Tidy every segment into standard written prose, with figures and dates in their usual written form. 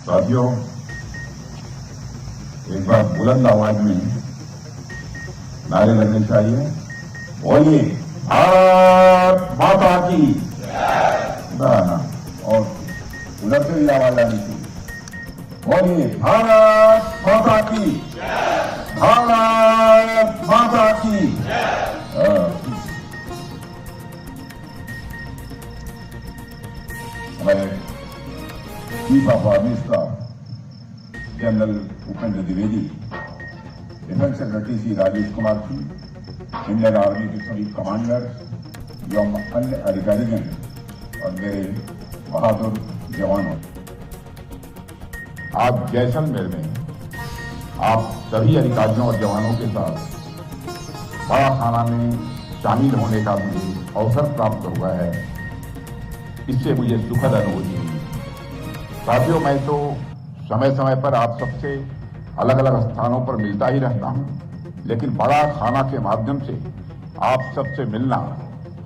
साथियों, एक बार बुलंद आवाज में नारे लगने चाहिए। बोलिए भारत माता की। ना और उधर से भी आवाज आनी चाहिए। बोलिए भारत माता की। भारत माता की। हमारे chief of army staff general Upendra Dwivedi, defence secretary Shri Rajesh Kumar Singh, Indian army के सभी कमांडर्स एवं अन्य अधिकारीगण और मेरे बहादुर जवानों, आज जैसलमेर में आप सभी अधिकारियों और जवानों के साथ बड़ा खाना में शामिल होने का मुझे अवसर प्राप्त हुआ है। इससे मुझे सुखद अनुभूति हुई। साथियों, मैं तो समय समय पर आप सबसे अलग अलग स्थानों पर मिलता ही रहता हूं, लेकिन बड़ा खाना के माध्यम से आप सबसे मिलना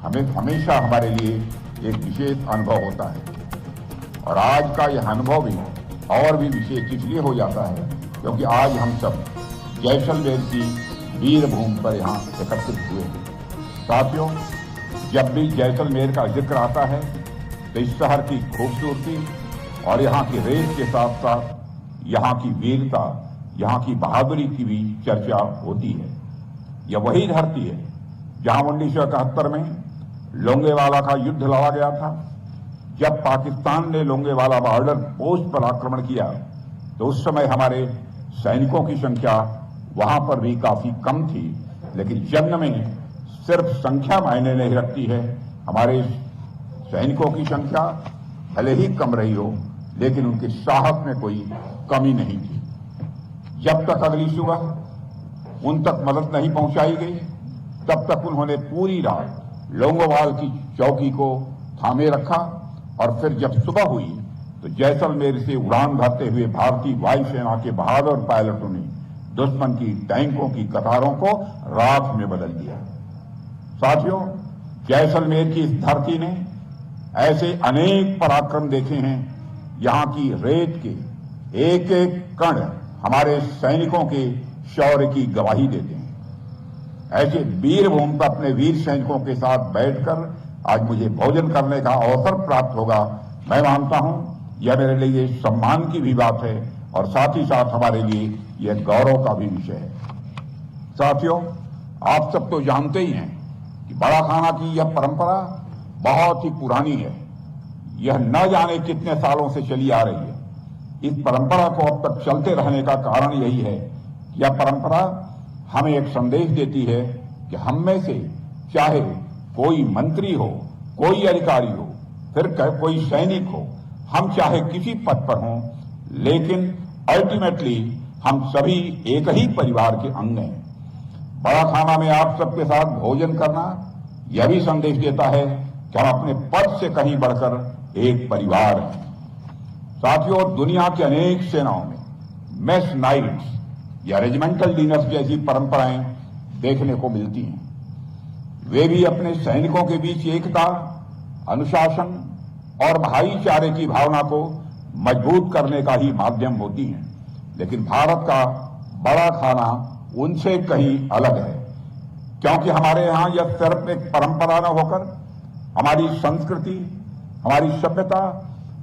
हमें हमेशा हमारे लिए एक विशेष अनुभव होता है। और आज का यह अनुभव भी और भी विशेष इसलिए हो जाता है क्योंकि आज हम सब जैसलमेर की वीर भूमि पर यहाँ एकत्रित हुए हैं। साथियों, जब भी जैसलमेर का जिक्र आता है तो इस शहर की खूबसूरती और यहाँ की रेत के साथ साथ यहाँ की वीरता, यहाँ की बहादुरी की भी चर्चा होती है। यह वही धरती है जहाँ 1971 में लोंगेवाला का युद्ध लड़ा गया था। जब पाकिस्तान ने लोंगेवाला बॉर्डर पोस्ट पर आक्रमण किया तो उस समय हमारे सैनिकों की संख्या वहां पर भी काफी कम थी, लेकिन जंग में सिर्फ संख्या मायने नहीं रखती है। हमारे सैनिकों की संख्या भले ही कम रही हो, लेकिन उनके साहस में कोई कमी नहीं थी। जब तक अगली सुबह उन तक मदद नहीं पहुंचाई गई, तब तक उन्होंने पूरी रात लोंगोवाल की चौकी को थामे रखा। और फिर जब सुबह हुई तो जैसलमेर से उड़ान भरते हुए भारतीय वायुसेना के बहादुर पायलटों ने दुश्मन की टैंकों की कतारों को राख में बदल दिया। साथियों, जैसलमेर की इस धरती ने ऐसे अनेक पराक्रम देखे हैं। यहाँ की रेत के एक एक कण हमारे सैनिकों के शौर्य की गवाही देते हैं। ऐसे वीर भूमि पर अपने वीर सैनिकों के साथ बैठकर आज मुझे भोजन करने का अवसर प्राप्त होगा। मैं मानता हूं यह मेरे लिए सम्मान की भी बात है और साथ ही साथ हमारे लिए यह गौरव का भी विषय है। साथियों, आप सब तो जानते ही हैं कि बड़ा खाना की यह परंपरा बहुत ही पुरानी है। यह न जाने कितने सालों से चली आ रही है। इस परंपरा को अब तक चलते रहने का कारण यही है कि यह परंपरा हमें एक संदेश देती है कि हम में से चाहे कोई मंत्री हो, कोई अधिकारी हो, फिर कोई सैनिक हो, हम चाहे किसी पद पर हों, लेकिन अल्टीमेटली हम सभी एक ही परिवार के अंग हैं। बड़ा खाना में आप सबके साथ भोजन करना यह भी संदेश देता है कि हम अपने पद से कहीं बढ़कर एक परिवार हैं। साथियों, दुनिया की अनेक सेनाओं में मेस नाइट्स या रेजिमेंटल डिनर्स जैसी परंपराएं देखने को मिलती हैं। वे भी अपने सैनिकों के बीच एकता, अनुशासन और भाईचारे की भावना को मजबूत करने का ही माध्यम होती हैं। लेकिन भारत का बड़ा खाना उनसे कहीं अलग है, क्योंकि हमारे यहाँ यह सिर्फ एक परंपरा न होकर हमारी संस्कृति, हमारी सभ्यता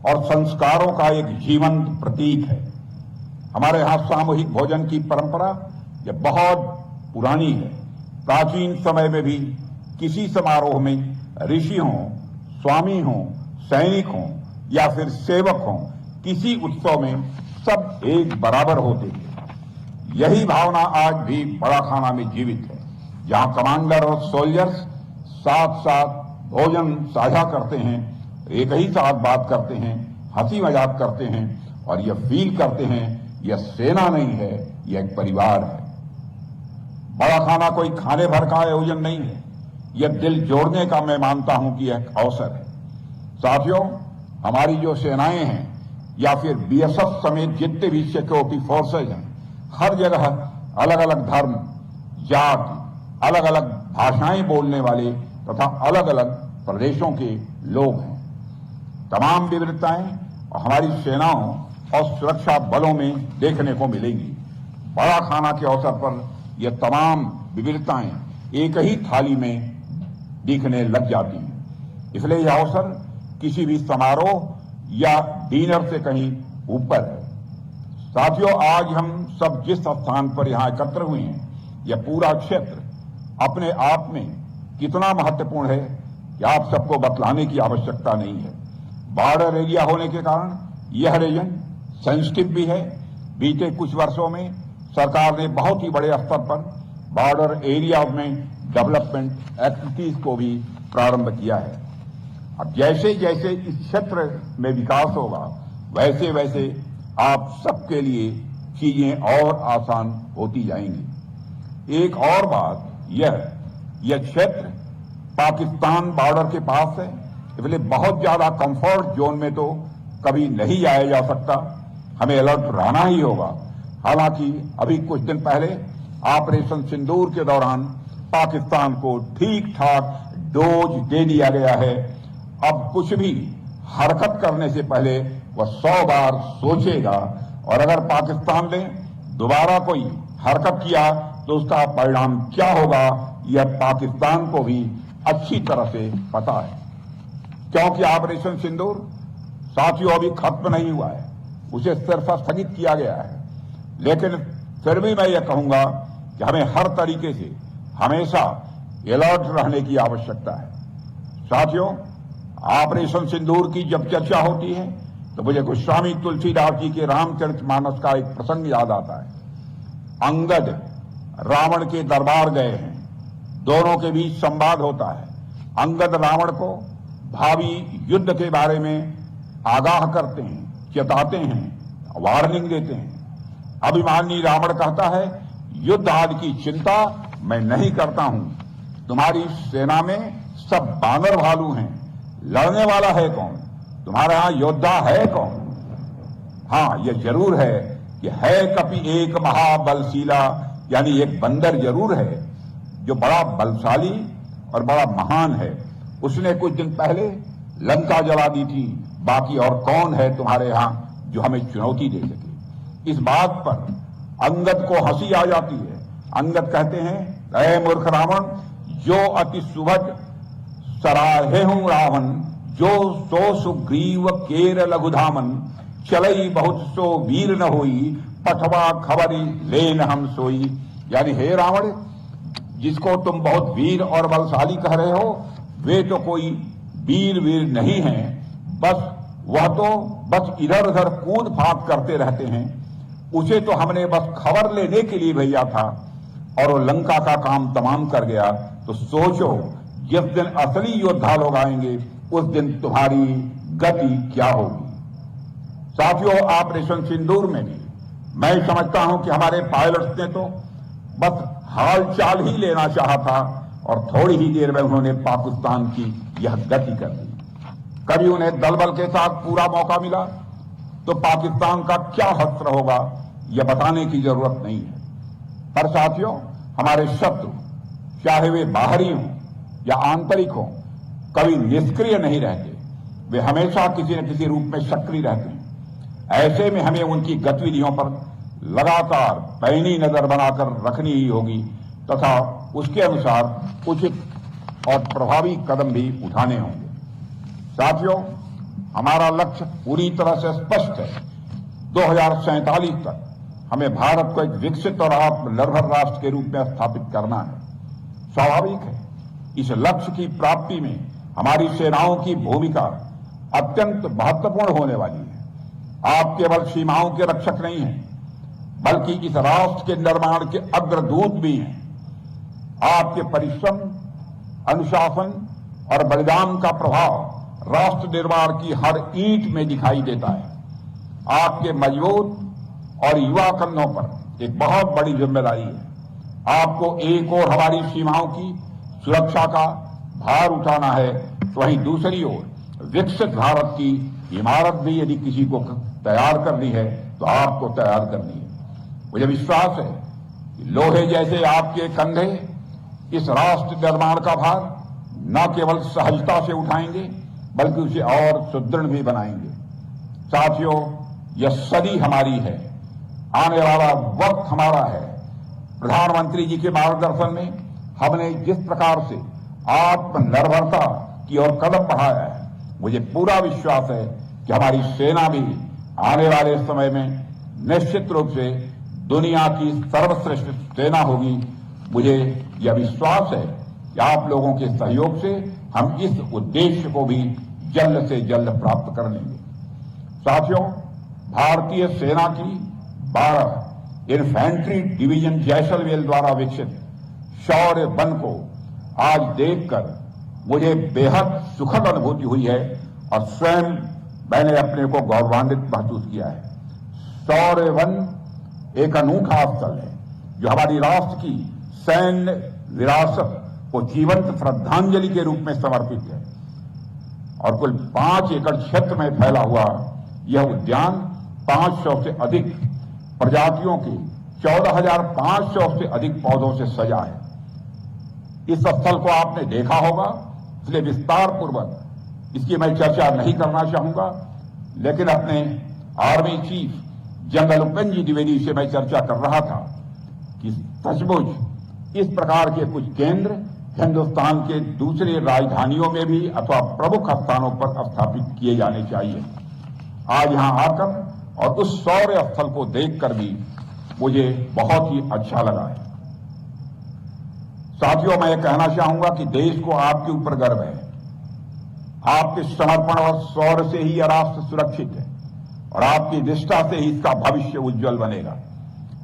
और संस्कारों का एक जीवंत प्रतीक है। हमारे यहाँ सामूहिक भोजन की परंपरा यह बहुत पुरानी है। प्राचीन समय में भी किसी समारोह में ऋषि हों, स्वामी हों, सैनिक हों या फिर सेवक हों, किसी उत्सव में सब एक बराबर होते थे। यही भावना आज भी बड़ा खाना में जीवित है, जहां कमांडर और सोल्जर्स साथ साथ भोजन साझा करते हैं, एक ही साथ बात करते हैं, हंसी मजाक करते हैं और यह फील करते हैं यह सेना नहीं है, यह एक परिवार है। बड़ा खाना कोई खाने भर का आयोजन नहीं है, यह दिल जोड़ने का मैं मानता हूं कि एक अवसर है। साथियों, हमारी जो सेनाएं हैं या फिर बीएसएफ समेत जितने भी सिक्योरिटी फोर्सेज हैं, हर जगह अलग अलग धर्म, जाति, अलग अलग भाषाएं बोलने वाले तथा अलग अलग प्रदेशों के लोग हैं। तमाम विविधताएं और हमारी सेनाओं और सुरक्षा बलों में देखने को मिलेंगी। बड़ा खाना के अवसर पर यह तमाम विविधताएं एक ही थाली में दिखने लग जाती हैं। इसलिए यह अवसर किसी भी समारोह या डिनर से कहीं ऊपर है। साथियों, आज हम सब जिस स्थान पर यहां एकत्र हुए हैं, यह पूरा क्षेत्र अपने आप में कितना महत्वपूर्ण है कि आप सबको बतलाने की आवश्यकता नहीं है। बॉर्डर एरिया होने के कारण यह रीजन सेंसिटिव भी है। बीते कुछ वर्षों में सरकार ने बहुत ही बड़े स्तर पर बॉर्डर एरिया में डेवलपमेंट एक्टिविटीज को भी प्रारंभ किया है। अब जैसे जैसे इस क्षेत्र में विकास होगा, वैसे वैसे आप सबके लिए चीजें और आसान होती जाएंगी। एक और बात, यह क्षेत्र पाकिस्तान बॉर्डर के पास है, इसलिए बहुत ज्यादा कंफर्ट जोन में तो कभी नहीं आया जा सकता। हमें अलर्ट रहना ही होगा। हालांकि अभी कुछ दिन पहले ऑपरेशन सिंदूर के दौरान पाकिस्तान को ठीक ठाक डोज दे दिया गया है। अब कुछ भी हरकत करने से पहले वह 100 बार सोचेगा, और अगर पाकिस्तान ने दोबारा कोई हरकत किया तो उसका परिणाम क्या होगा, यह पाकिस्तान को भी अच्छी तरह से पता है। क्योंकि ऑपरेशन सिंदूर साथियों अभी खत्म नहीं हुआ है, उसे सिर्फ स्थगित किया गया है। लेकिन फिर भी मैं यह कहूंगा कि हमें हर तरीके से हमेशा अलर्ट रहने की आवश्यकता है। साथियों, ऑपरेशन सिंदूर की जब चर्चा होती है तो मुझे गोस्वामी तुलसीदास जी के रामचरितमानस का एक प्रसंग याद आता है। अंगद रावण के दरबार गए हैं, दोनों के बीच संवाद होता है। अंगद रावण को भावी युद्ध के बारे में आगाह करते हैं, चेताते हैं, वार्निंग देते हैं। अभिमानी रावण कहता है, युद्ध आदि की चिंता मैं नहीं करता हूं, तुम्हारी सेना में सब बानर भालू हैं, लड़ने वाला है कौन, तुम्हारे यहां योद्धा है कौन? हां, यह जरूर है कि है कपि एक महाबलशीला, यानी एक बंदर जरूर है जो बड़ा बलशाली और बड़ा महान है। उसने कुछ दिन पहले लंका जला दी थी, बाकी और कौन है तुम्हारे यहां जो हमें चुनौती दे सके। इस बात पर अंगद को हंसी आ जाती है। अंगद कहते हैं, ऐ मूर्ख रावण, जो अति सुभग सराहे हूं रावण, जो सो सुग्रीव केर लघुधामन, चलई बहुत सो वीर न होई, पठवा खबरी लेन हम सोई। यानी हे रावण, जिसको तुम बहुत वीर और बलशाली कह रहे हो, वे तो कोई वीर नहीं हैं, वह तो बस इधर उधर कूद फाद करते रहते हैं। उसे तो हमने बस खबर लेने के लिए भेजा था और वो लंका का काम तमाम कर गया। तो सोचो, जिस दिन असली योद्धा लोग आएंगे उस दिन तुम्हारी गति क्या होगी। साथियों, ऑपरेशन सिंदूर में भी मैं समझता हूं कि हमारे पायलट्स ने तो बस हालचाल ही लेना चाहा था और थोड़ी ही देर में उन्होंने पाकिस्तान की यह गति कर दी। कभी उन्हें दल बल के साथ पूरा मौका मिला तो पाकिस्तान का क्या हश्र होगा, यह बताने की जरूरत नहीं है। पर साथियों, हमारे शत्रु, चाहे वे बाहरी हों या आंतरिक हों, कभी निष्क्रिय नहीं रहते। वे हमेशा किसी न किसी रूप में सक्रिय रहते हैं। ऐसे में हमें उनकी गतिविधियों पर लगातार पैनी नजर बनाकर रखनी ही होगी तथा उसके अनुसार उचित और प्रभावी कदम भी उठाने होंगे। साथियों, हमारा लक्ष्य पूरी तरह से स्पष्ट है। 2047 तक हमें भारत को एक विकसित और आत्मनिर्भर राष्ट्र के रूप में स्थापित करना है। स्वाभाविक है, इस लक्ष्य की प्राप्ति में हमारी सेनाओं की भूमिका अत्यंत महत्वपूर्ण होने वाली है। आप केवल सीमाओं के रक्षक नहीं हैं, बल्कि इस राष्ट्र के निर्माण के अग्रदूत भी हैं। आपके परिश्रम, अनुशासन और बलिदान का प्रभाव राष्ट्र निर्माण की हर ईंट में दिखाई देता है। आपके मजबूत और युवा कंधों पर एक बहुत बड़ी जिम्मेदारी है। आपको एक ओर हमारी सीमाओं की सुरक्षा का भार उठाना है, तो वहीं दूसरी ओर विकसित भारत की इमारत भी यदि किसी को तैयार करनी है तो आपको तैयार करनी है। मुझे विश्वास है कि लोहे जैसे आपके कंधे इस राष्ट्र निर्माण का भार न केवल सहजता से उठाएंगे बल्कि उसे और सुदृढ़ भी बनाएंगे। साथियों, यह सदी हमारी है, आने वाला वक्त हमारा है। प्रधानमंत्री जी के मार्गदर्शन में हमने जिस प्रकार से आत्मनिर्भरता की ओर कदम बढ़ाया है, मुझे पूरा विश्वास है कि हमारी सेना भी आने वाले समय में निश्चित रूप से दुनिया की सर्वश्रेष्ठ सेना होगी। मुझे यह विश्वास है कि आप लोगों के सहयोग से हम इस उद्देश्य को भी जल्द से जल्द प्राप्त कर लेंगे। साथियों, भारतीय सेना की 12 इन्फेंट्री डिवीजन जैसलमेर द्वारा विकसित शौर्य वन को आज देखकर मुझे बेहद सुखद अनुभूति हुई है और स्वयं मैंने अपने को गौरवान्वित महसूस किया है। शौर्य वन एक अनूठा स्थल है जो हमारी राष्ट्र की सैन्य विरासत को जीवंत श्रद्धांजलि के रूप में समर्पित है और कुल 5 एकड़ क्षेत्र में फैला हुआ यह उद्यान 500 से अधिक प्रजातियों के 14,500 से अधिक पौधों से सजा है। इस स्थल को आपने देखा होगा, इसलिए विस्तार पूर्वक इसकी मैं चर्चा नहीं करना चाहूंगा, लेकिन अपने army chief general Upendra Dwivedi से मैं चर्चा कर रहा था कि सचमुच इस प्रकार के कुछ केंद्र हिंदुस्तान के दूसरे राजधानियों में भी अथवा प्रमुख स्थानों पर स्थापित किए जाने चाहिए। आज यहां आकर और उस शौर्य स्थल को देखकर भी मुझे बहुत ही अच्छा लगा है। साथियों, मैं ये कहना चाहूंगा कि देश को आपके ऊपर गर्व है। आपके समर्पण और शौर्य से ही यह राष्ट्र सुरक्षित है और आपकी निष्ठा से ही इसका भविष्य उज्जवल बनेगा।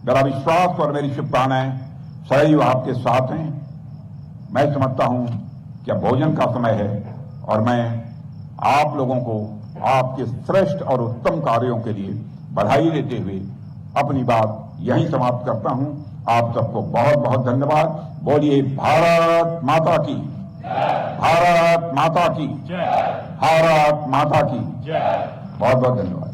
मेरा विश्वास और मेरी शुभकामनाएं सदैव आपके साथ हैं। मैं समझता हूं कि अब भोजन का समय है और मैं आप लोगों को आपके श्रेष्ठ और उत्तम कार्यों के लिए बधाई देते हुए अपनी बात यहीं समाप्त करता हूं। आप सबको बहुत बहुत धन्यवाद। बोलिए भारत माता की, भारत माता की, भारत माता की। बहुत बहुत धन्यवाद।